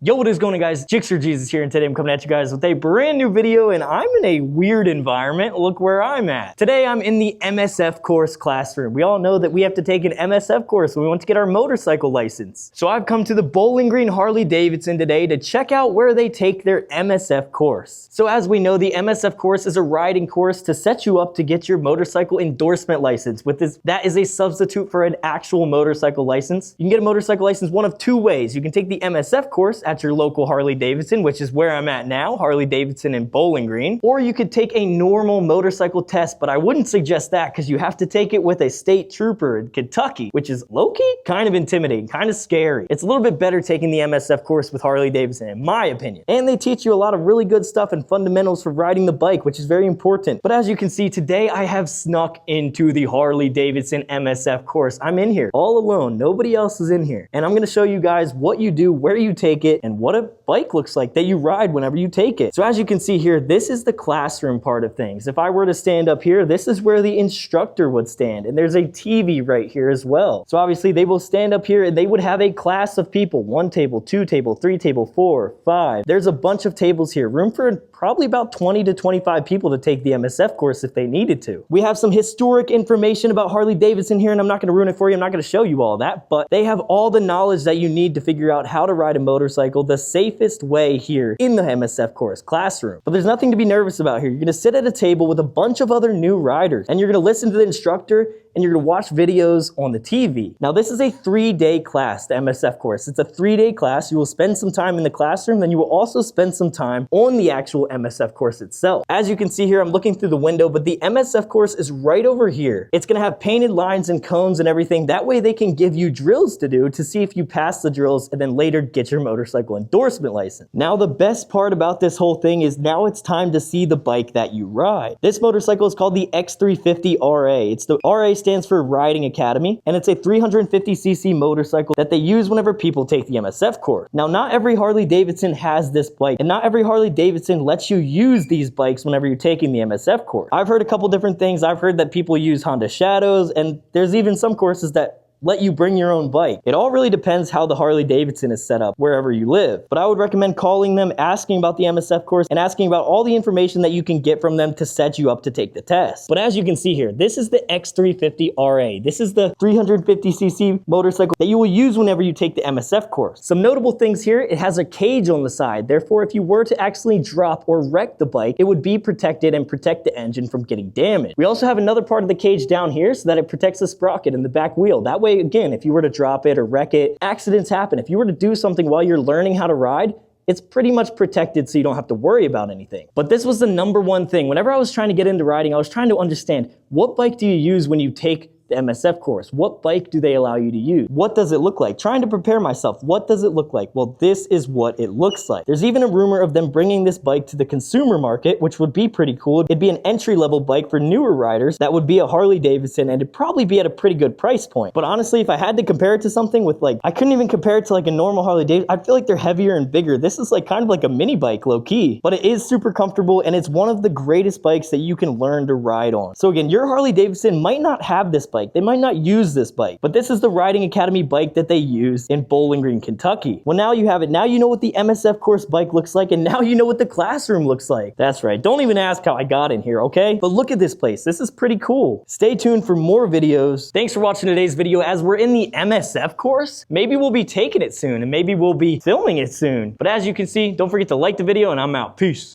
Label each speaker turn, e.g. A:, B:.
A: Yo, what is going on, guys? Gixxer Jesus here, and today I'm coming at you guys with a brand new video, and I'm in a weird environment. Look where I'm at. Today I'm in the MSF Course Classroom. We all know that we have to take an MSF course when we want to get our motorcycle license. So I've come to the Bowling Green Harley-Davidson today to check out where they take their MSF course. So as we know, the MSF course is a riding course to set you up to get your motorcycle endorsement license. That is a substitute for an actual motorcycle license. You can get a motorcycle license one of two ways. You can take the MSF course at your local Harley-Davidson, which is where I'm at now, Harley-Davidson in Bowling Green, or you could take a normal motorcycle test, but I wouldn't suggest that because you have to take it with a state trooper in Kentucky, which is low-key kind of intimidating, kind of scary. It's a little bit better taking the MSF course with Harley-Davidson, in my opinion. And they teach you a lot of really good stuff and fundamentals for riding the bike, which is very important. But as you can see, today I have snuck into the Harley-Davidson MSF course. I'm in here all alone. Nobody else is in here. And I'm going to show you guys what you do, where you take it, and what a bike looks like that you ride whenever you take it. So as you can see here, this is the classroom part of things. If I were to stand up here, this is where the instructor would stand. And there's a TV right here as well. So obviously they will stand up here and they would have a class of people. 1 table, 2 table, 3 table, 4, 5. There's a bunch of tables here. Room for probably about 20 to 25 people to take the MSF course if they needed to. We have some historic information about Harley-Davidson here, and I'm not going to ruin it for you. I'm not going to show you all that, but they have all the knowledge that you need to figure out how to ride a motorcycle the safest way here in the MSF course classroom. But there's nothing to be nervous about here. You're going to sit at a table with a bunch of other new riders, and you're going to listen to the instructor, and you're going to watch videos on the TV. Now, this is a 3-day class, the MSF course. It's a 3-day class. You will spend some time in the classroom, then you will also spend some time on the actual MSF course itself. As you can see here, I'm looking through the window, but the MSF course is right over here. It's going to have painted lines and cones and everything. That way they can give you drills to do to see if you pass the drills and then later get your motorcycle endorsement license. Now, the best part about this whole thing is now it's time to see the bike that you ride. This motorcycle is called the X350 RA. It's the RA stands for Riding Academy, and it's a 350cc motorcycle that they use whenever people take the MSF course. Now, not every Harley-Davidson has this bike, and not every Harley-Davidson lets you use these bikes whenever you're taking the MSF course. I've heard a couple different things. I've heard that people use Honda Shadows, and there's even some courses that let you bring your own bike. It all really depends how the Harley-Davidson is set up wherever you live. But I would recommend calling them, asking about the MSF course, and asking about all the information that you can get from them to set you up to take the test. But as you can see here, this is the X350 RA. This is the 350cc motorcycle that you will use whenever you take the MSF course. Some notable things here, it has a cage on the side. Therefore, if you were to actually drop or wreck the bike, it would be protected and protect the engine from getting damaged. We also have another part of the cage down here so that it protects the sprocket and the back wheel. That way, again, if you were to drop it or wreck it, accidents happen. If you were to do something while you're learning how to ride, it's pretty much protected so you don't have to worry about anything. But this was the #1 thing. Whenever I was trying to get into riding, I was trying to understand, what bike do you use when you take the MSF course? What bike do they allow you to use? What does it look like? Trying to prepare myself. What does it look like? Well, this is what it looks like. There's even a rumor of them bringing this bike to the consumer market, which would be pretty cool. It'd be an entry-level bike for newer riders. That would be a Harley-Davidson, and it'd probably be at a pretty good price point. But honestly, if I had to compare it to something with I couldn't even compare it to a normal Harley-Davidson. I feel like they're heavier and bigger. This is kind of like a mini bike, low-key. But it is super comfortable, and it's one of the greatest bikes that you can learn to ride on. So again, your Harley-Davidson might not have this bike. They might not use this bike, but this is the Riding Academy bike that they use in Bowling Green, Kentucky. Well, now you have it. Now you know what the MSF course bike looks like, and now you know what the classroom looks like. That's right. Don't even ask how I got in here, okay? But look at this place. This is pretty cool. Stay tuned for more videos. Thanks for watching today's video. As we're in the MSF course, maybe we'll be taking it soon, and maybe we'll be filming it soon. But as you can see, don't forget to like the video, and I'm out. Peace.